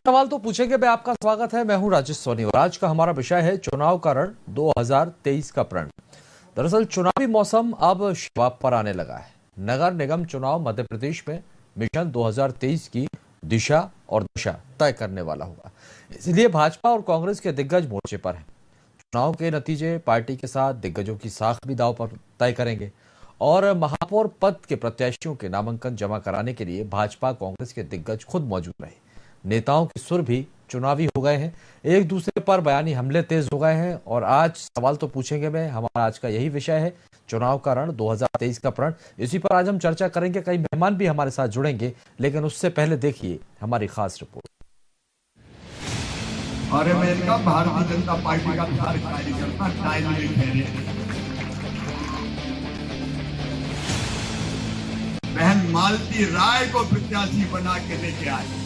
सवाल तो पूछेंगे मैं आपका स्वागत है। मैं हूं राजेश सोनी और आज का हमारा विषय है चुनाव का रण 2023 का प्रण। दरअसल चुनावी मौसम अब शबाब पर आने लगा है। नगर निगम चुनाव मध्य प्रदेश में मिशन 2023 की दिशा और दशा तय करने वाला होगा, इसलिए भाजपा और कांग्रेस के दिग्गज मोर्चे पर हैं। चुनाव के नतीजे पार्टी के साथ दिग्गजों की साख भी दांव पर तय करेंगे और महापौर पद के प्रत्याशियों के नामांकन जमा कराने के लिए भाजपा कांग्रेस के दिग्गज खुद मौजूद रहे। नेताओं के सुर भी चुनावी हो गए हैं, एक दूसरे पर बयानी हमले तेज हो गए हैं और आज सवाल तो पूछेंगे मैं, हमारा आज का यही विषय है चुनाव का रण 2023 का प्रण। इसी पर आज हम चर्चा करेंगे। कई मेहमान भी हमारे साथ जुड़ेंगे, लेकिन उससे पहले देखिए हमारी खास रिपोर्ट। और अमेरिका भारतीय जनता पार्टी का कार्यकर्ता डायनामिक है। बहन मालती राय को प्रत्याशी बना के लेके आए।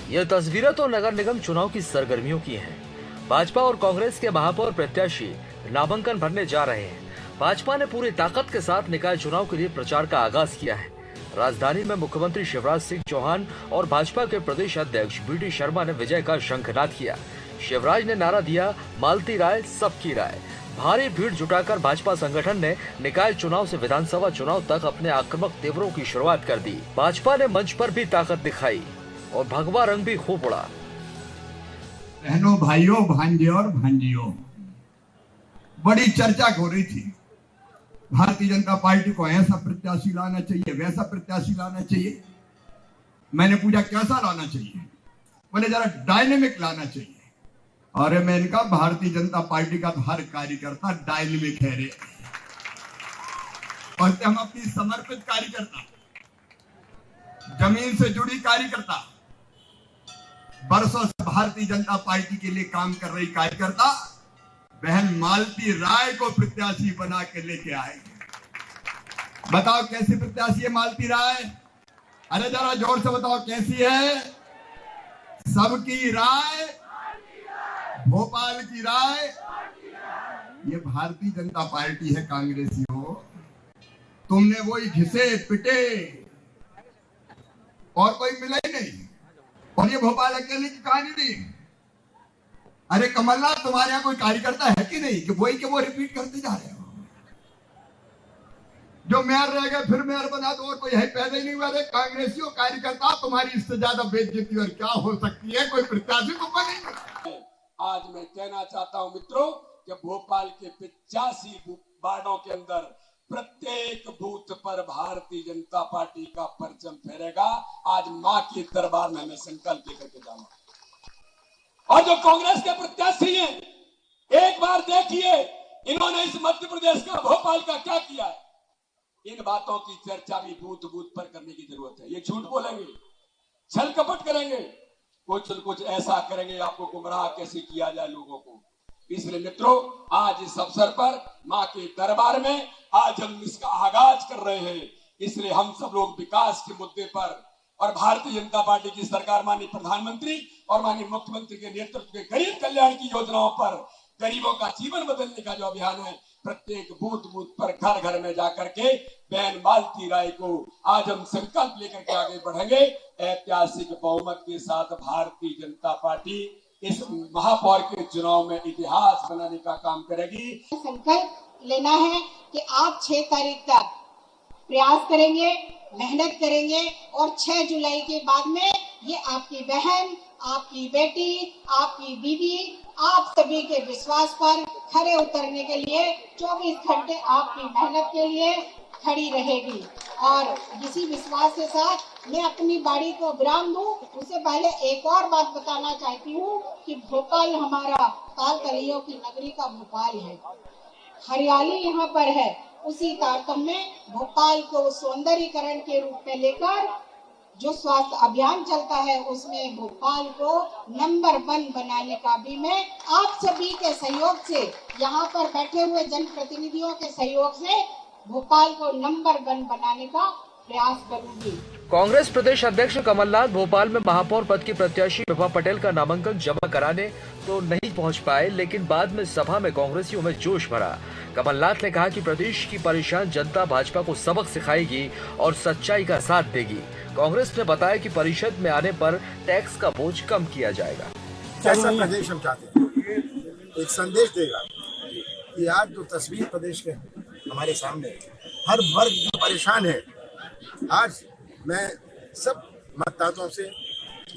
यह तस्वीरें तो नगर निगम चुनाव की सरगर्मियों की हैं। भाजपा और कांग्रेस के महापौर प्रत्याशी नामांकन भरने जा रहे हैं। भाजपा ने पूरी ताकत के साथ निकाय चुनाव के लिए प्रचार का आगाज किया है। राजधानी में मुख्यमंत्री शिवराज सिंह चौहान और भाजपा के प्रदेश अध्यक्ष बी.डी. शर्मा ने विजय का शंखनाद किया। शिवराज ने नारा दिया, मालती राय सबकी राय। भारी भीड़ जुटाकर भाजपा संगठन ने निकाय चुनाव से विधानसभा चुनाव तक अपने आक्रामक तेवरों की शुरुआत कर दी। भाजपा ने मंच पर भी ताकत दिखाई और भगवा रंग भी खूब उड़ा। बहनों, भाइयों, भांजे और भांजियों, बड़ी चर्चा हो रही थी। भारतीय जनता पार्टी को ऐसा प्रत्याशी लाना चाहिए, वैसा प्रत्याशी लाना चाहिए। मैंने पूछा कैसा लाना चाहिए? बोले जरा डायनेमिक लाना चाहिए। और मैंने कहा भारतीय जनता पार्टी का तो हर कार्यकर्ता डायनेमिक है रे। और हम अपनी समर्पित कार्यकर्ता, जमीन से जुड़ी कार्यकर्ता, बरसों से भारतीय जनता पार्टी के लिए काम कर रही कार्यकर्ता बहन मालती राय को प्रत्याशी बना के लेके आए। बताओ कैसी प्रत्याशी है मालती राय? अरे जरा जोर से बताओ कैसी है? सबकी राय, भोपाल की राय। ये भारतीय जनता पार्टी है कांग्रेसियों। तुमने वही घिसे पिटे और कोई मिला ही नहीं। और ये भोपाल अकेले की कहानी नहीं। अरे कमलनाथ, तुम्हारे यहाँ कोई कार्यकर्ता है कि नहीं कि वही के वो रिपीट करते जा रहे हो? जो मेयर रह गए फिर मेयर बना दो, और कोई है पैदा ही नहीं हुआ। कांग्रेसियों कार्यकर्ता, तुम्हारी इससे ज्यादा बेइज्जती और क्या हो सकती है? कोई प्रत्याशी तो बनेगा। आज मैं कहना चाहता हूं मित्रों कि भोपाल के 85 वार्डों के अंदर प्रत्येक बूथ पर भारतीय जनता पार्टी का परचम फहरेगा। आज मां के दरबार में मैं संकल्प लेकर के जाऊंगा। और जो कांग्रेस के प्रत्याशी हैं, एक बार देखिए इन्होंने इस मध्य प्रदेश का, भोपाल का क्या किया है। इन बातों की चर्चा भी बूथ बूथ पर करने की जरूरत है। ये झूठ बोलेंगे, छल कपट करेंगे, कुछ ऐसा करेंगे, आपको गुमराह कैसे किया जाए लोगों को। इसलिए मित्रों, आज इस अवसर पर मां के दरबार में आज हम इसका आगाज कर रहे हैं। इसलिए हम सब लोग विकास के मुद्दे पर और भारतीय जनता पार्टी की सरकार, माननीय प्रधानमंत्री और माननीय मुख्यमंत्री के नेतृत्व में गरीब कल्याण की योजनाओं पर, गरीबों का जीवन बदलने का जो अभियान है, प्रत्येक बूथ बूथ पर, घर घर में जाकर के बहन मालती राय को आज हम संकल्प लेकर के आगे बढ़ेंगे। ऐतिहासिक बहुमत के साथ भारतीय जनता पार्टी इस महापौर के चुनाव में इतिहास बनाने का काम करेगी। संकल्प लेना है कि आप 6 तारीख तक प्रयास करेंगे, मेहनत करेंगे और 6 जुलाई के बाद में ये आपकी बहन, आपकी बेटी, आपकी बीवी, आप सभी के विश्वास पर खरे उतरने के लिए 24 घंटे आपकी मेहनत के लिए खड़ी रहेगी। और इसी विश्वास के साथ मैं अपनी बाड़ी को विराम दूं, उससे पहले एक और बात बताना चाहती हूँ कि भोपाल हमारा काल करियों की नगरी का भोपाल है। हरियाली यहाँ पर है। उसी तारतम्य में भोपाल को सौंदर्यीकरण के रूप में लेकर जो स्वास्थ्य अभियान चलता है, उसमें भोपाल को नंबर 1 बनाने का भी मैं आप सभी के सहयोग से, यहाँ पर बैठे हुए जनप्रतिनिधियों के सहयोग से भोपाल को नंबर 1 बनाने का प्रयास करूंगी। कांग्रेस प्रदेश अध्यक्ष कमलनाथ भोपाल में महापौर पद की प्रत्याशी विभा पटेल का नामांकन जमा कराने तो नहीं पहुंच पाए, लेकिन बाद में सभा में कांग्रेसियों में जोश भरा। कमलनाथ ने कहा कि प्रदेश की परेशान जनता भाजपा को सबक सिखाएगी और सच्चाई का साथ देगी। कांग्रेस ने बताया कि परिषद में आने पर टैक्स का बोझ कम किया जाएगा। कैसा प्रदेश हम चाहते हैं, एक संदेश देगा कि आज जो तस्वीर प्रदेश के हमारे सामने है, हर वर्ग जो परेशान है। आज मैं सब मतदाताओं से,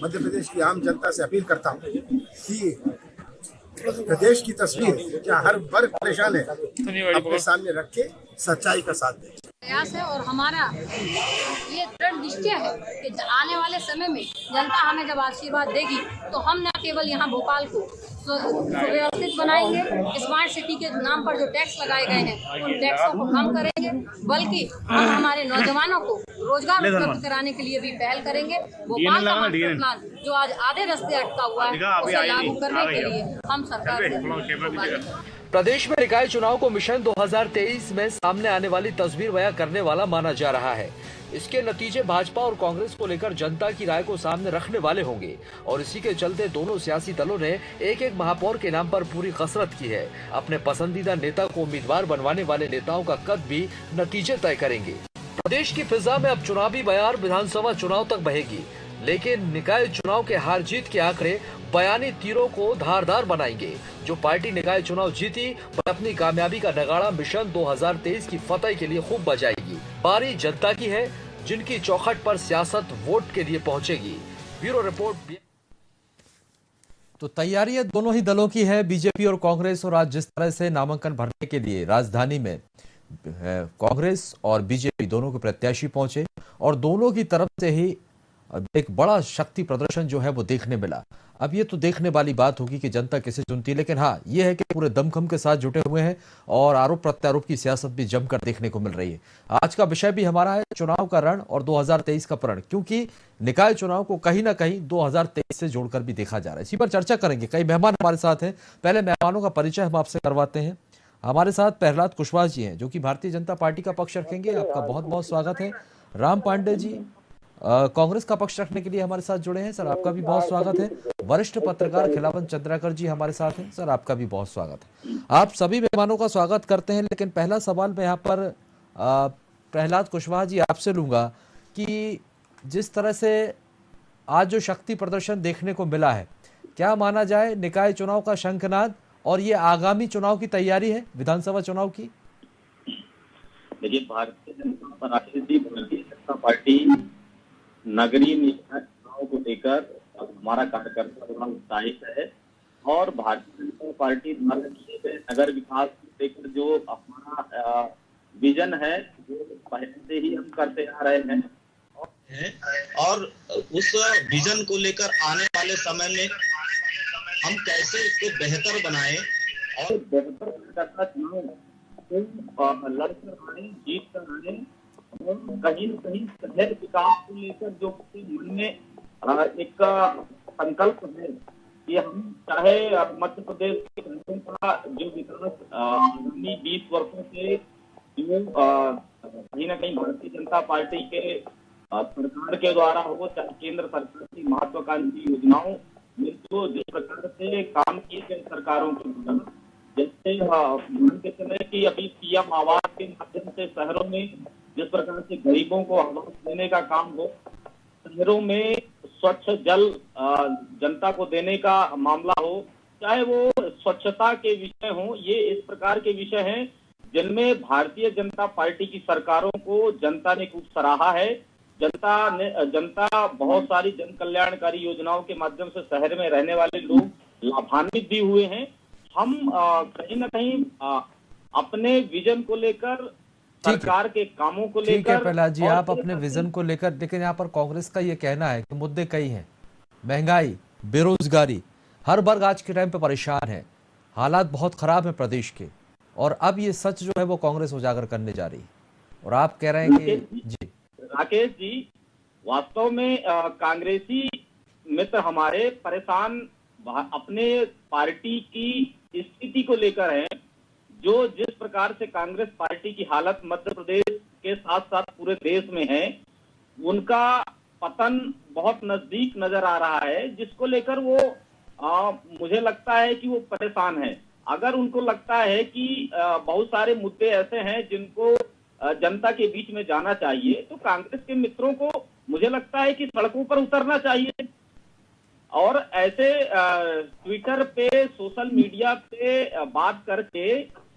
मध्य प्रदेश की आम जनता से अपील करता हूँ कि प्रदेश की तस्वीर जहाँ हर वर्ग परेशान है अपने सामने रख के सच्चाई का साथ दें। प्रयास है और हमारा ये दृढ़ निश्चय है कि आने वाले समय में जनता हमें जब आशीर्वाद देगी तो हम न केवल यहाँ भोपाल को सुव्यवस्थित बनाएंगे, स्मार्ट सिटी के नाम पर जो टैक्स लगाए गए हैं उन टैक्सों को कम करेंगे, बल्कि हम हमारे नौजवानों को रोजगार उपलब्ध कराने के लिए भी पहल करेंगे। भोपाल का मास्टर प्लान जो आज आधे रास्ते अटका हुआ है उसे लागू करने के लिए हम सरकार से प्रदेश में निकाय चुनाव को मिशन 2023 में सामने आने वाली तस्वीर बयां करने वाला माना जा रहा है। इसके नतीजे भाजपा और कांग्रेस को लेकर जनता की राय को सामने रखने वाले होंगे और इसी के चलते दोनों सियासी दलों ने एक एक महापौर के नाम पर पूरी कसरत की है। अपने पसंदीदा नेता को उम्मीदवार बनवाने वाले नेताओं का कद भी नतीजे तय करेंगे। प्रदेश की फिजा में अब चुनावी बयार विधानसभा चुनाव तक बहेगी, लेकिन निकाय चुनाव के हार जीत के आंकड़े बयानी तीरों को धारदार बनाएंगे। जो पार्टी निकाय चुनाव जीती वह अपनी कामयाबी का नगाड़ा मिशन 2023 की फतह के लिए खूब बजाएगी। बारी जनता की है, जिनकी चौखट पर सियासत वोट के लिए पहुंचेगी। Bureau report. तो तैयारी दोनों ही दलों की है, बीजेपी और कांग्रेस। और आज जिस तरह से नामांकन भरने के लिए राजधानी में कांग्रेस और बीजेपी दोनों के प्रत्याशी पहुंचे और दोनों की तरफ से ही एक बड़ा शक्ति प्रदर्शन जो है वो देखने मिला। अब ये तो देखने वाली बात होगी कि जनता किसे चुनती है, लेकिन हाँ ये है कि पूरे दमखम के साथ जुटे हुए हैं और आरोप प्रत्यारोप की सियासत भी जमकर देखने को मिल रही है। आज का विषय भी हमारा है चुनाव का रण और 2023 का प्रण, क्योंकि निकाय चुनाव को कहीं ना कहीं 2023 से जोड़कर भी देखा जा रहा है। इसी पर चर्चा करेंगे। कई मेहमान हमारे साथ हैं। पहले मेहमानों का परिचय हम आपसे करवाते हैं। हमारे साथ प्रहलाद कुशवाहा जी हैं जो कि भारतीय जनता पार्टी का पक्ष रखेंगे। आपका बहुत बहुत स्वागत है। राम पांडे जी कांग्रेस का पक्ष रखने के लिए हमारे साथ जुड़े हैं। सर आपका भी बहुत स्वागत है। वरिष्ठ पत्रकार खिलावन चंद्राकर जी हमारे साथ हैं। सर आपका भी बहुत स्वागत है। आप सभी मेहमानों का स्वागत करते हैं, लेकिन पहला सवाल मैं यहाँ पर प्रहलाद कुशवाहा जी आपसे लूंगा कि जिस तरह से आज जो शक्ति प्रदर्शन देखने को मिला है, क्या माना जाए निकाय चुनाव का शंखनाद और ये आगामी चुनाव की तैयारी है, विधानसभा चुनाव की? देखिए, भारतीय जनता पार्टी नगरीय निकाय चुनाव को लेकर हमारा कार्यकर्ता बड़ा उत्साहित है और भारतीय जनता पार्टी नगर विकास को लेकर जो हमारा विजन है वो पहले से ही हम करते आ रहे हैं और उस विजन को लेकर आने वाले समय में हम कैसे इसको बेहतर बनाएं और बेहतर करता चुनाव लड़कर आए, जीत कर आए और कहीं न कहीं शहर विकास को लेकर जो मन में एक संकल्प है कि हम चाहे मध्य प्रदेश के का जो विकास आगामी 20 वर्षों से जो कहीं न कहीं भारतीय जनता पार्टी के सरकार के द्वारा हो, चाहे केंद्र सरकार की महत्वाकांक्षी योजनाओं में जो जिस प्रकार से काम किए गए सरकारों के द्वारा, जैसे मान के चले कि अभी पीएम आवास के माध्यम से शहरों में जिस प्रकार से गरीबों को आवास देने का काम हो, शहरों में स्वच्छ जल जनता को देने का मामला हो, चाहे वो स्वच्छता के विषय हो, ये इस प्रकार के विषय हैं जिनमें भारतीय जनता पार्टी की सरकारों को जनता ने खूब सराहा है। जनता बहुत सारी जन कल्याणकारी योजनाओं के माध्यम से शहर में रहने वाले लोग लाभान्वित भी हुए हैं। हम कहीं ना कहीं अपने विजन को लेकर, सरकार के कामों को लेकर, ठीक है प्रहलाद जी, आप अपने विजन को लेकर, लेकिन यहाँ पर कांग्रेस का ये कहना है कि मुद्दे कई हैं, महंगाई, बेरोजगारी, हर वर्ग आज के टाइम पे परेशान है, हालात बहुत खराब है प्रदेश के, और अब ये सच जो है वो कांग्रेस उजागर करने जा रही है और आप कह रहे हैं कि जी राकेश जी, वास्तव में कांग्रेसी मित्र हमारे परेशान अपने पार्टी की स्थिति को लेकर हैं। जो जिस प्रकार से कांग्रेस पार्टी की हालत मध्य प्रदेश के साथ साथ पूरे देश में है, उनका पतन बहुत नजदीक नजर आ रहा है, जिसको लेकर वो मुझे लगता है कि वो परेशान है। अगर उनको लगता है कि बहुत सारे मुद्दे ऐसे हैं जिनको जनता के बीच में जाना चाहिए, तो कांग्रेस के मित्रों को मुझे लगता है कि सड़कों पर उतरना चाहिए और ऐसे ट्विटर पे, सोशल मीडिया पे बात करके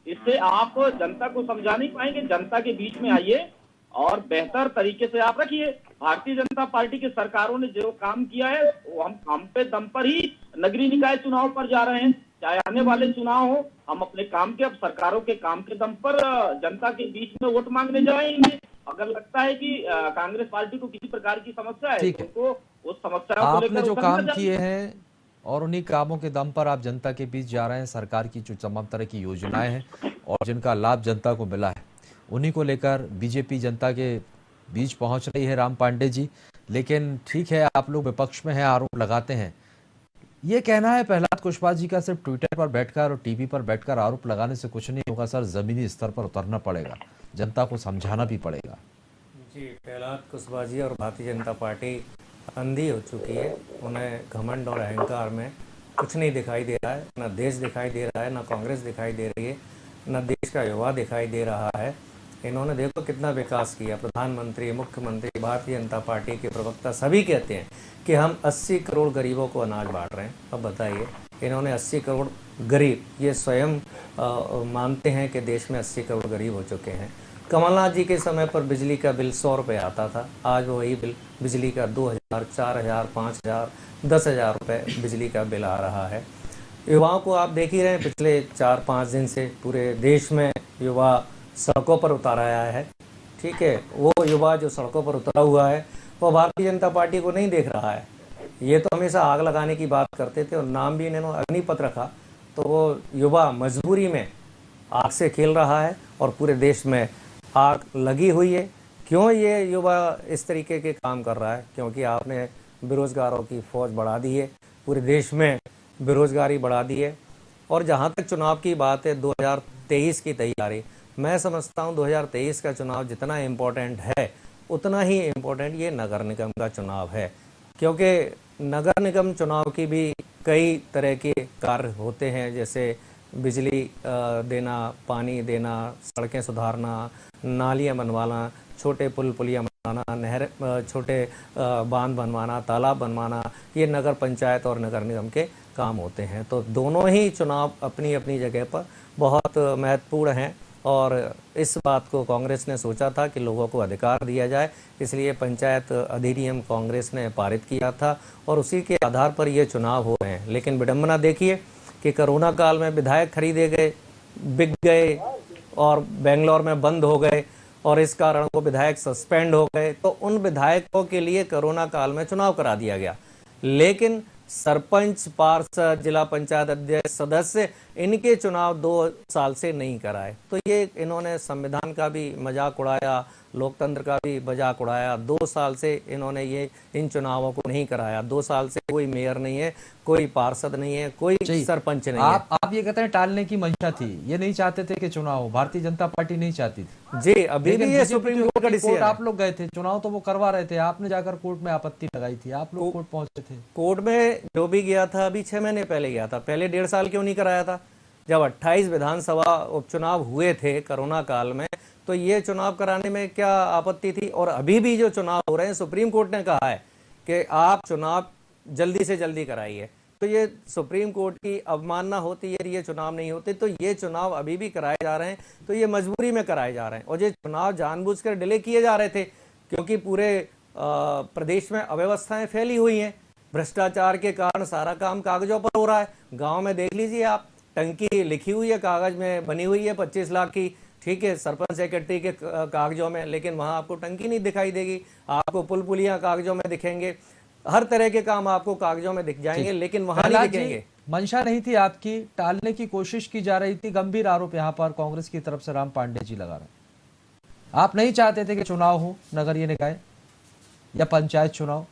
इससे आप जनता को समझा नहीं पाएंगे। जनता के बीच में आइए और बेहतर तरीके से आप रखिए। भारतीय जनता पार्टी की सरकारों ने जो काम किया है वो हम पे दम पर ही नगरीय निकाय चुनाव पर जा रहे हैं। चाहे आने वाले चुनाव हो, हम अपने काम के, अब सरकारों के काम के दम पर जनता के बीच में वोट मांगने जाएंगे। अगर लगता है कि कांग्रेस पार्टी को किसी प्रकार की समस्या है तो उनको उस समस्या को आपने लेकर जो काम किए हैं और उन्हीं कामों के दम पर आप जनता के बीच जा रहे हैं, सरकार की जो तमाम तरह की योजनाएं हैं और जिनका लाभ जनता को मिला है, उन्हीं को लेकर बीजेपी जनता के बीच पहुंच रही है राम पांडे जी। लेकिन ठीक है, आप लोग विपक्ष में हैं, आरोप लगाते हैं। ये कहना है प्रहलाद कुशवाहा जी का सिर्फ ट्विटर पर बैठकर और टीवी पर बैठकर आरोप लगाने से कुछ नहीं होगा सर, जमीनी स्तर पर उतरना पड़ेगा, जनता को समझाना भी पड़ेगा। जी, प्रहलाद कुशवाहा जी और भारतीय जनता पार्टी अंधी हो चुकी है। उन्हें घमंड और अहंकार में कुछ नहीं दिखाई दे रहा है, ना देश दिखाई दे रहा है, ना कांग्रेस दिखाई दे रही है, ना देश का युवा दिखाई दे रहा है। इन्होंने देखो कितना विकास किया। प्रधानमंत्री, मुख्यमंत्री, भारतीय जनता पार्टी के प्रवक्ता सभी कहते हैं कि हम 80 करोड़ गरीबों को अनाज बांट रहे हैं। अब बताइए, इन्होंने 80 करोड़ गरीब, ये स्वयं मानते हैं कि देश में 80 करोड़ गरीब हो चुके हैं। कमलनाथ जी के समय पर बिजली का बिल 100 रुपये आता था, आज वही बिल बिजली का 2000, 4000, 5000, 10,000 रुपये बिजली का बिल आ रहा है। युवाओं को आप देख ही रहे हैं, पिछले 4-5 दिन से पूरे देश में युवा सड़कों पर उतारा आया है। ठीक है, वो युवा जो सड़कों पर उतरा हुआ है वो भारतीय जनता पार्टी को नहीं देख रहा है। ये तो हमेशा आग लगाने की बात करते थे और नाम भी इन्होंने अग्निपथ रखा, तो वो युवा मजबूरी में आग से खेल रहा है और पूरे देश में आग लगी हुई है। क्यों ये युवा इस तरीके के काम कर रहा है? क्योंकि आपने बेरोजगारों की फौज बढ़ा दी है, पूरे देश में बेरोजगारी बढ़ा दी है। और जहाँ तक चुनाव की बात है, 2023 की तैयारी, मैं समझता हूँ 2023 का चुनाव जितना इम्पोर्टेंट है उतना ही इम्पोर्टेंट ये नगर निगम का चुनाव है। क्योंकि नगर निगम चुनाव की भी कई तरह के कार्य होते हैं, जैसे बिजली देना, पानी देना, सड़कें सुधारना, नालियाँ बनवाना, छोटे पुल पुलियाँ बनवाना, नहर, छोटे बांध बनवाना, तालाब बनवाना, ये नगर पंचायत और नगर निगम के काम होते हैं। तो दोनों ही चुनाव अपनी अपनी जगह पर बहुत महत्वपूर्ण हैं और इस बात को कांग्रेस ने सोचा था कि लोगों को अधिकार दिया जाए, इसलिए पंचायत अधिनियम कांग्रेस ने पारित किया था और उसी के आधार पर ये चुनाव हो रहे हैं। लेकिन विडंबना देखिए कि कोरोना काल में विधायक खरीदे गए, बिक गए और बेंगलोर में बंद हो गए और इस कारण वो विधायक सस्पेंड हो गए। तो उन विधायकों के लिए कोरोना काल में चुनाव करा दिया गया, लेकिन सरपंच, पार्षद, जिला पंचायत अध्यक्ष, सदस्य, इनके चुनाव 2 साल से नहीं कराए। तो ये इन्होंने संविधान का भी मजाक उड़ाया, लोकतंत्र का भी मजाक उड़ाया। 2 साल से इन्होंने ये इन चुनावों को नहीं कराया। 2 साल से कोई मेयर नहीं है, कोई पार्षद नहीं है, कोई सरपंच नहीं है। आप ये कहते हैं टालने की मंशा थी, ये नहीं चाहते थे कि चुनाव हो, भारतीय जनता पार्टी नहीं चाहती थी। जी, अभी भी ये सुप्रीम कोर्ट का डिसीजन, आप लोग गए थे, चुनाव तो वो करवा रहे थे, आपने जाकर कोर्ट में आपत्ति लगाई थी, आप लोग कोर्ट पहुंचे थे। कोर्ट में जो भी गया था अभी 6 महीने पहले गया था, पहले 1.5 साल क्यों नहीं कराया था? जब 28 विधानसभा उपचुनाव हुए थे कोरोना काल में, तो ये चुनाव कराने में क्या आपत्ति थी? और अभी भी जो चुनाव हो रहे हैं, सुप्रीम कोर्ट ने कहा है कि आप चुनाव जल्दी से जल्दी कराइए। तो ये सुप्रीम कोर्ट की अवमानना होती है, ये चुनाव नहीं होते। तो ये चुनाव अभी भी कराए जा रहे हैं, तो ये मजबूरी में कराए जा रहे हैं। और ये चुनाव जानबूझकर डिले किए जा रहे थे क्योंकि पूरे प्रदेश में अव्यवस्थाएं फैली हुई हैं। भ्रष्टाचार के कारण सारा काम कागजों पर हो रहा है। गाँव में देख लीजिए आप, टंकी लिखी हुई है, कागज में बनी हुई है 25 लाख की, ठीक है, सरपंच सेक्रेटरी के कागजों में, लेकिन वहां आपको टंकी नहीं दिखाई देगी। आपको पुल पुलियां कागजों में दिखेंगे, हर तरह के काम आपको कागजों में दिख जाएंगे, लेकिन वहां नहीं दिखेंगे। मंशा नहीं थी आपकी, टालने की कोशिश की जा रही थी। गंभीर आरोप यहाँ पर कांग्रेस की तरफ से राम पांडे जी लगा रहे हैं। आप नहीं चाहते थे कि चुनाव हो, नगरीय निकाय या पंचायत चुनाव?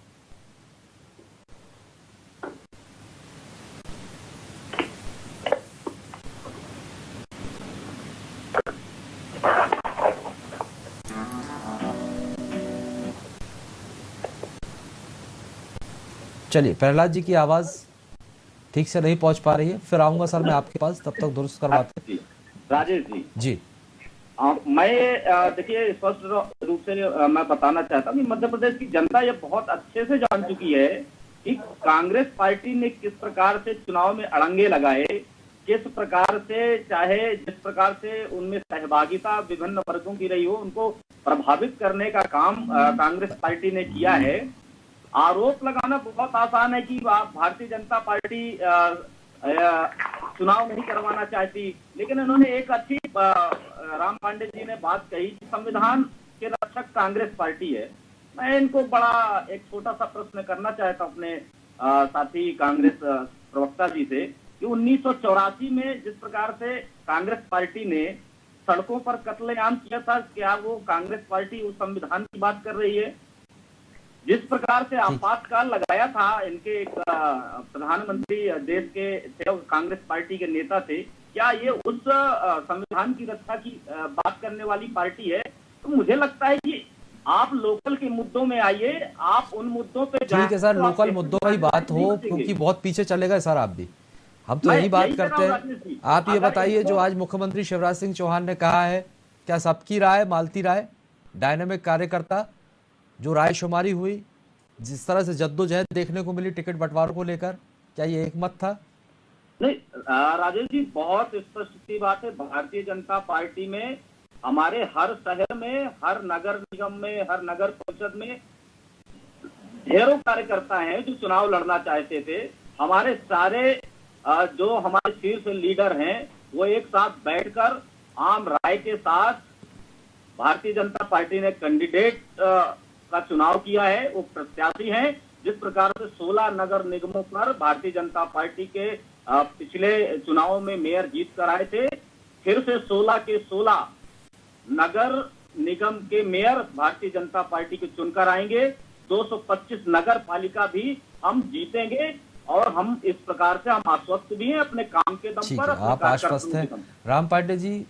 चलिए, प्रहलाद जी की आवाज ठीक से नहीं पहुंच पा रही है। फिर आऊंगा सर मैं आपके पास, तब तक दुरुस्त करवाते जी राजेश जी। जी मैं देखिए स्पष्ट रूप से मैं बताना चाहता हूँ कि मध्य प्रदेश की जनता ये बहुत अच्छे से जान चुकी है कि कांग्रेस पार्टी ने किस प्रकार से चुनाव में अड़ंगे लगाए, किस प्रकार से चाहे जिस प्रकार से उनमें सहभागिता विभिन्न वर्गों की रही हो, उनको प्रभावित करने का काम कांग्रेस पार्टी ने किया है। आरोप लगाना बहुत आसान है कि भारतीय जनता पार्टी चुनाव नहीं करवाना चाहती, लेकिन उन्होंने एक अच्छी राम पांडे जी ने बात कही कि संविधान के रक्षक कांग्रेस पार्टी है। मैं इनको बड़ा एक छोटा सा प्रश्न करना चाहता हूं अपने साथी कांग्रेस प्रवक्ता जी से कि 1984 में जिस प्रकार से कांग्रेस पार्टी ने सड़कों पर कत्लेआम किया था, क्या वो कांग्रेस पार्टी उस संविधान की बात कर रही है? जिस प्रकार से आपातकाल लगाया था, इनके एक प्रधानमंत्री देश के थे, कांग्रेस पार्टी के नेता थे, क्या ये उस संविधान की रक्षा की बात करने वाली पार्टी है? तो मुझे लगता है कि आप लोकल के मुद्दों में आइए, आप उन मुद्दों पे ठीक है सर, लोकल मुद्दों की बात हो, क्योंकि बहुत पीछे चले गए सर आप भी। हम तो यही बात करते हैं। आप ये बताइए, जो आज मुख्यमंत्री शिवराज सिंह चौहान ने कहा है, क्या सबकी राय मालती राय, डायनामिक कार्यकर्ता, जो रायशुमारी हुई, जिस तरह से जद्दोजहद देखने को मिली टिकट बंटवारों को लेकर, क्या ये एक मत था? नहीं राजेश जी, बहुत स्पष्ट सी बात है। भारतीय जनता पार्टी में हमारे हर शहर में, हर नगर निगम में, हर नगर परिषद में ढेरों कार्यकर्ता हैं जो चुनाव लड़ना चाहते थे। हमारे सारे जो हमारे शीर्ष लीडर हैं वो एक साथ बैठकर आम राय के साथ भारतीय जनता पार्टी ने कैंडिडेट का चुनाव किया है, वो प्रत्याशी हैं। जिस प्रकार से 16 नगर निगमों पर भारतीय जनता पार्टी के पिछले चुनावों में मेयर जीत कर आए थे, फिर से 16 के 16 नगर निगम के मेयर भारतीय जनता पार्टी के चुनकर आएंगे। 225 नगर पालिका भी हम जीतेंगे और हम इस प्रकार से हम आश्वस्त भी हैं अपने काम के दम पर। आप आश्वस्त हैं। राम पांडे जी,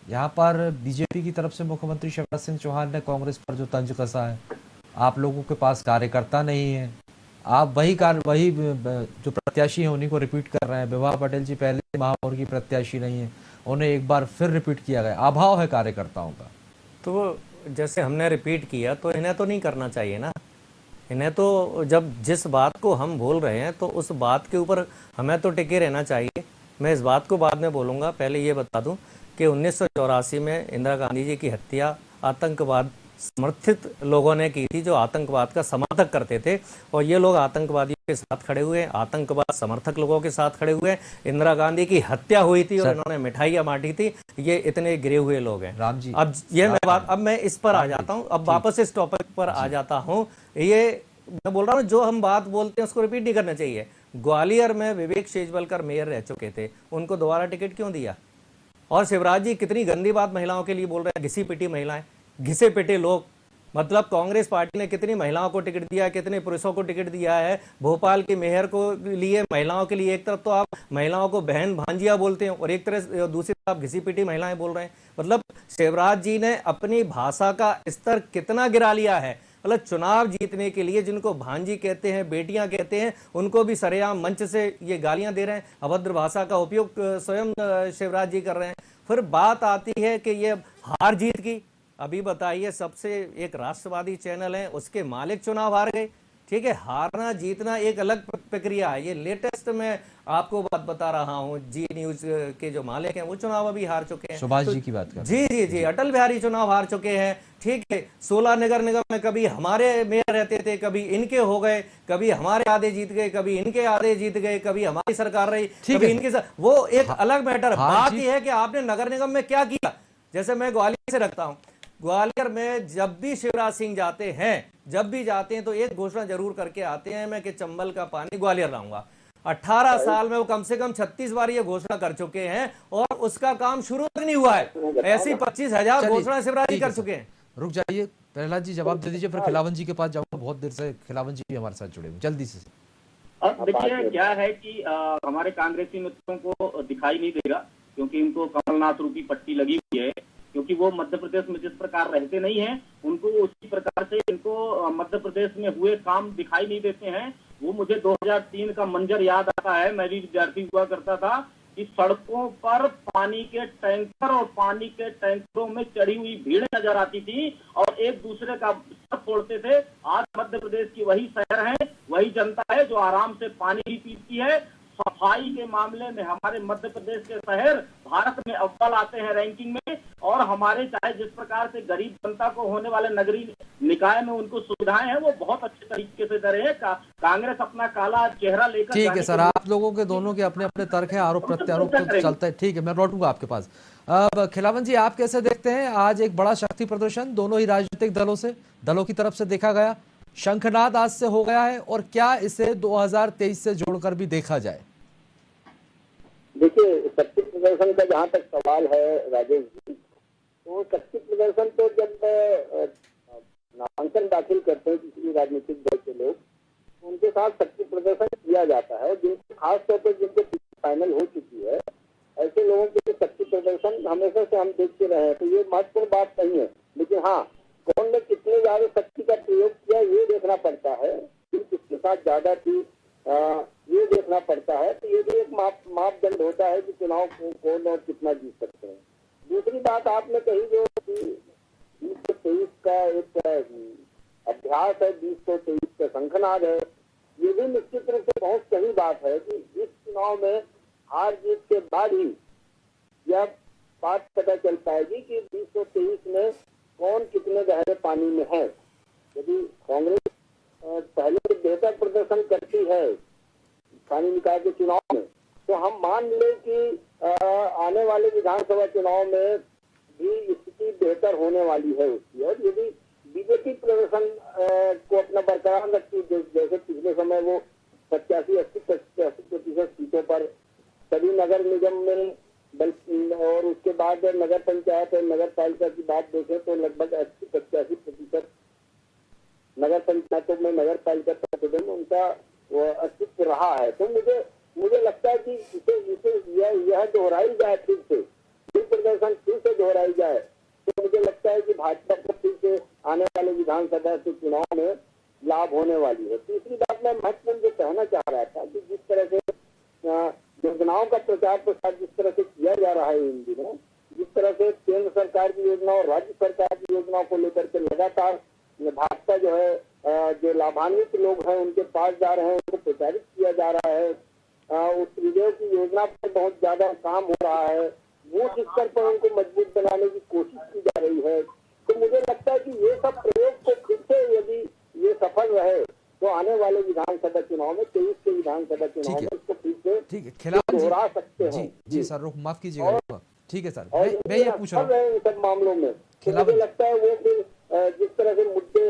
यहाँ पर बीजेपी की तरफ से मुख्यमंत्री शिवराज सिंह चौहान ने कांग्रेस पर जो तंज कसा है, आप लोगों के पास कार्यकर्ता नहीं है, आप वही जो प्रत्याशी हैं उन्हीं को रिपीट कर रहे हैं। विभा पटेल जी पहले महापौर की प्रत्याशी नहीं है, उन्हें एक बार फिर रिपीट किया गया, अभाव है कार्यकर्ताओं का। तो जैसे हमने रिपीट किया तो इन्हें तो नहीं करना चाहिए ना। इन्हें तो जब जिस बात को हम बोल रहे हैं तो उस बात के ऊपर हमें तो टिके रहना चाहिए। मैं इस बात को बाद में बोलूँगा, पहले ये बता दूं कि 1984 में इंदिरा गांधी जी की हत्या आतंकवाद समर्थित लोगों ने की थी, जो आतंकवाद का समर्थक करते थे, और ये लोग आतंकवादियों के साथ खड़े हुए, आतंकवाद समर्थक लोगों के साथ खड़े हुए। इंदिरा गांधी की हत्या हुई थी और इन्होंने मिठाइयां बांटी थी, ये इतने गिरे हुए लोग हैं। राम जी, अब मैं इस पर आ जाता हूँ, अब वापस इस टॉपिक पर आ जाता हूँ। ये मैं बोल रहा हूँ, जो हम बात बोलते हैं उसको रिपीट नहीं करना चाहिए। ग्वालियर में विवेक शेजवलकर मेयर रह चुके थे, उनको दोबारा टिकट क्यों दिया? और शिवराज जी कितनी गंदी बात महिलाओं के लिए बोल रहे हैं, घिसी पिटी महिलाएं, घिसे पिटे लोग। मतलब कांग्रेस पार्टी ने कितनी महिलाओं को टिकट दिया है, कितने पुरुषों को टिकट दिया है। भोपाल के मेयर को लिए महिलाओं के लिए एक तरफ तो आप महिलाओं को बहन भांजिया बोलते हैं और एक तरफ दूसरी तरफ आप घिसी पिटी महिलाएं बोल रहे हैं। मतलब शिवराज जी ने अपनी भाषा का स्तर कितना गिरा लिया है। मतलब चुनाव जीतने के लिए जिनको भांजी कहते हैं, बेटियां कहते हैं, उनको भी सरेआम मंच से ये गालियां दे रहे हैं, अभद्र भाषा का उपयोग स्वयं शिवराज जी कर रहे हैं। फिर बात आती है कि ये हार जीत की। अभी बताइए, सबसे एक राष्ट्रवादी चैनल है, उसके मालिक चुनाव हार गए। ठीक है, हारना जीतना एक अलग प्रक्रिया है। ये लेटेस्ट मैं आपको बात बता रहा हूँ, जी न्यूज के जो मालिक हैं वो चुनाव अभी हार चुके हैं। सुभाष जी की बात कर जी, अटल बिहारी चुनाव हार चुके हैं। ठीक है, 16 नगर निगम में कभी हमारे मेयर रहते थे, कभी इनके हो गए, कभी हमारे आधे जीत गए, कभी इनके आधे जीत गए, कभी हमारी सरकार रही, कभी इनके साथ। वो एक अलग मैटर। बात यह है कि आपने नगर निगम में क्या किया। जैसे मैं ग्वालियर से रखता हूँ, ग्वालियर में जब भी शिवराज सिंह जाते हैं, जब भी जाते हैं तो एक घोषणा जरूर करके आते हैं, मैं कि चंबल का पानी ग्वालियर लाऊंगा। 18 साल में वो कम से कम 36 बार ये घोषणा कर चुके हैं और उसका काम शुरू तक नहीं हुआ है। ऐसी 25,000 घोषणा शिवराज जी कर चुके हैं। रुक जाइए, प्रहलाद जी जवाब दे दीजिए, फिर खिलावन जी के पास जाऊंगा। बहुत देर से खिलावन जी भी हमारे साथ जुड़े हुए, जल्दी से। अब देखिए क्या है कि हमारे कांग्रेसी मित्रों को दिखाई नहीं देगा, क्योंकि इनको कमलनाथ रूपी पट्टी लगी हुई है, क्योंकि वो मध्य प्रदेश में जिस प्रकार रहते नहीं हैं, उनको उसी प्रकार से इनको मध्य प्रदेश में हुए काम दिखाई नहीं देते हैं। वो मुझे 2003 का मंजर याद आता है, मैं भी विद्यार्थी हुआ करता था, कि सड़कों पर पानी के टैंकर और पानी के टैंकरों में चढ़ी हुई भीड़ नजर आती थी और एक दूसरे का सर फोड़ते थे। आज मध्य प्रदेश की वही शहर है, वही जनता है जो आराम से पानी भी पीती है। सफाई के मामले में हमारे मध्य प्रदेश के शहर भारत में अव्वल आते हैं रैंकिंग में, और हमारे चाहे जिस प्रकार से गरीब जनता को होने वाले नगरीय निकाय में उनको सुविधाएं हैं, वो बहुत अच्छे तरीके से दे रहे हैं। कांग्रेस अपना काला चेहरा लेकर, ठीक है सर, आप लोगों के दोनों के अपने अपने तर्क हैं, आरोप प्रत्यारोप तो चलता है। ठीक है, मैं लौटूंगा आपके पास। अब खिलावन जी, आप कैसे देखते हैं आज एक बड़ा शक्ति प्रदर्शन दोनों ही राजनीतिक दलों की तरफ से देखा गया, शंखनाद आज से हो गया है, और क्या इसे 2023 से जोड़कर भी देखा जाए? देखिए, शक्ति प्रदर्शन का जहाँ तक सवाल है राजेश जी, तो शक्ति प्रदर्शन तो जब नामांकन दाखिल करते हैं किसी राजनीतिक दल के लोग, उनके साथ शक्ति प्रदर्शन किया जाता है। जिनके खास तौर पर जिनके फाइनल हो चुकी है, ऐसे लोगों के शक्ति प्रदर्शन हमेशा से हम देखते रहे हैं, तो ये महत्वपूर्ण बात नहीं है। लेकिन हाँ, कौन ने कितने ज्यादा शक्ति का प्रयोग किया ये देखना पड़ता है, किसके साथ ज्यादा थी ये देखना पड़ता है। तो ये भी एक मापदंड होता है कि चुनाव को कौन और कितना जीत सकते हैं। दूसरी बात आपने कही जो 2023 का एक अभ्यास है, 2023 का शंखनाद है, ये भी निश्चित रूप से बहुत सही बात है कि इस चुनाव में हार जीत के बाद ही यह बात पता चल पाएगी कि 2023 में कौन कितने गहरे पानी में है। यदि कांग्रेस पहले से बेहतर प्रदर्शन करती है स्थानीय निकाय के चुनाव में, तो हम मान लें कि आने वाले विधानसभा चुनाव में भी स्थिति बेहतर होने वाली है उसकी। और यदि बीजेपी प्रदर्शन को अपना बरकरार रखती, जैसे पिछले समय वो 85-80% सीटों पर सभी नगर निगम में, और उसके बाद नगर पंचायत और नगर पालिका की बात देखें तो लगभग 80-85% नगर पंचायतों में नगर पालिका पार्षदों में उनका अस्तित्व रहा है। तो मुझे लगता है कि इसे यह दोहराई जाए, फिर से प्रदर्शन फिर से दोहराई जाए, तो मुझे लगता है कि भाजपा को फिर से आने वाले विधानसभा के चुनाव में लाभ होने वाली है। तीसरी बात मैं महत्वपूर्ण जो कहना चाह रहा था कि जिस तरह से योजनाओं का प्रचार प्रसार जिस तरह से किया जा रहा है इन दिनों, जिस तरह से केंद्र सरकार की योजना और राज्य सरकार की योजनाओं को लेकर के लगातार भाजपा जो है, जो लाभान्वित लोग हैं उनके पास जा रहे हैं, उनको प्रचारित किया जा रहा है, उस विधेयक की योजना पर बहुत ज्यादा काम हो रहा है, बूथ स्तर पर उनको मजबूत बनाने की कोशिश की जा रही है। तो मुझे लगता है कि ये सब प्रयोग को फिर से यदि ये सफल रहे तो आने वाले विधानसभा चुनाव में 23 के विधानसभा चुनाव में इसको फिर से दोहरा सकते हैं। जी सर, रुक माफ कीजिएगा। ठीक है सर, मैं ये पूछ रहा हूँ इन सब मामलों में मुझे लगता है वो फिर जिस तरह से मुद्दे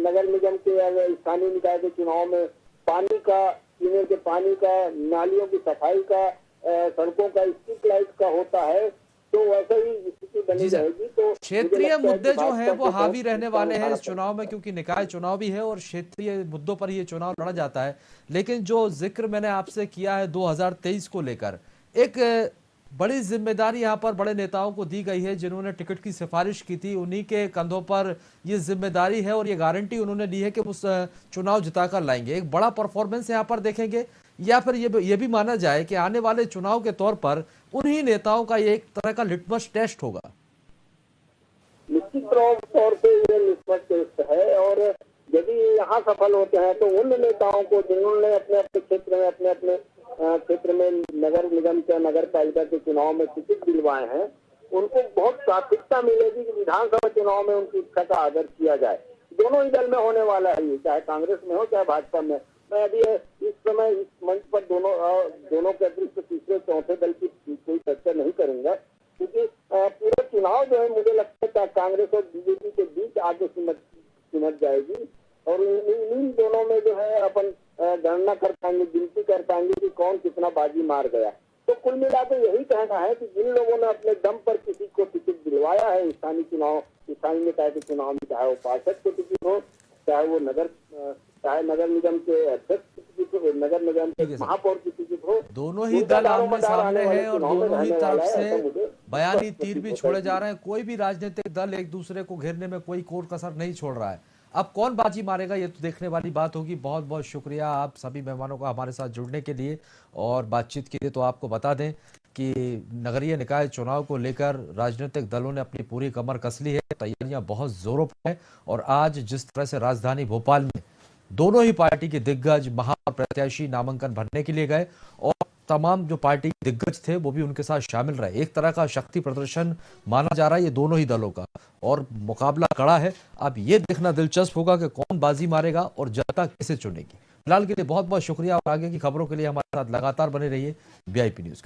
नगर निगम के स्थानीय निकाय के चुनाव में पानी का, पीने के पानी का, नालियों की सफाई का, सड़कों का, स्ट्रीट लाइट का होता है, तो वैसे ही स्थिति बनी रहेगी। तो क्षेत्रीय मुद्दे जो हैं वो हावी रहने वाले हैं इस चुनाव में, क्योंकि निकाय चुनाव भी है और क्षेत्रीय मुद्दों पर ये चुनाव लड़ा जाता है। लेकिन जो जिक्र मैंने आपसे किया है 2023 को लेकर, एक बड़ी जिम्मेदारी यहाँ पर बड़े नेताओं को दी गई है जिन्होंने टिकट की सिफारिश की थी, उन्हीं के कंधों पर ये जिम्मेदारी है और ये गारंटी उन्होंने ली है कि उस चुनाव जिताकर लाएंगे। एक बड़ा परफॉर्मेंस यहाँ पर देखेंगे, या फिर ये भी माना जाए कि आने वाले चुनाव के तौर पर उन्हीं नेताओं का ये एक तरह का लिटमस टेस्ट होगा? निश्चित तौर पे ये लिटमस टेस्ट है, और यदि यहाँ सफल होते हैं तो उन नेताओं को जिन्होंने अपने अपने क्षेत्र में नगर निगम के, नगर पालिका के चुनाव में टिकट दिलवाए हैं, उनको बहुत प्राथमिकता मिलेगी कि विधानसभा चुनाव में उनकी इच्छा का आदर किया जाए। दोनों ही दल में होने वाला है, चाहे कांग्रेस में हो चाहे भाजपा में। मैं अभी इस समय इस मंच पर दोनों के अतिरिक्त तीसरे चौथे दल की कोई चर्चा नहीं करूंगा, क्योंकि पूरा चुनाव जो है मुझे लगता है कांग्रेस और बीजेपी के बीच आगे सिमट जाएगी, और इन दोनों में जो है अपन गणना कर पाएंगे, गिनती कर पाएंगे कि कौन कितना बाजी मार गया। तो कुल मिलाकर यही कहना है कि जिन लोगों ने अपने दम पर किसी को टिकट दिलवाया है स्थानीय निकाय के चुनाव में, चाहे वो पार्षद को टिकट हो, चाहे वो चाहे नगर निगम के अध्यक्ष की टिकट हो, नगर निगम के महापौर की टिकट हो, दोनों ही दल आमने सामने हैं और दोनों ही तरफ से बयानी तीर भी छोड़े जा रहे हैं। कोई भी राजनीतिक दल एक दूसरे को घेरने में कोई कोर कसर नहीं छोड़ रहा है। अब कौन बाजी मारेगा ये तो देखने वाली बात होगी। बहुत बहुत शुक्रिया आप सभी मेहमानों का हमारे साथ जुड़ने के लिए और बातचीत के लिए। तो आपको बता दें कि नगरीय निकाय चुनाव को लेकर राजनीतिक दलों ने अपनी पूरी कमर कस ली है। तैयारियां बहुत जोरों पर है और आज जिस तरह से राजधानी भोपाल में दोनों ही पार्टी के दिग्गज महाप्रत्याशी नामांकन भरने के लिए गए और तमाम जो पार्टी के दिग्गज थे वो भी उनके साथ शामिल रहे। एक तरह का शक्ति प्रदर्शन माना जा रहा है ये दोनों ही दलों का और मुकाबला कड़ा है। अब ये देखना दिलचस्प होगा कि कौन बाजी मारेगा और जनता किसे चुनेगी। फिलहाल के लिए बहुत बहुत शुक्रिया और आगे की खबरों के लिए हमारे साथ लगातार बने रहिए VIP न्यूज।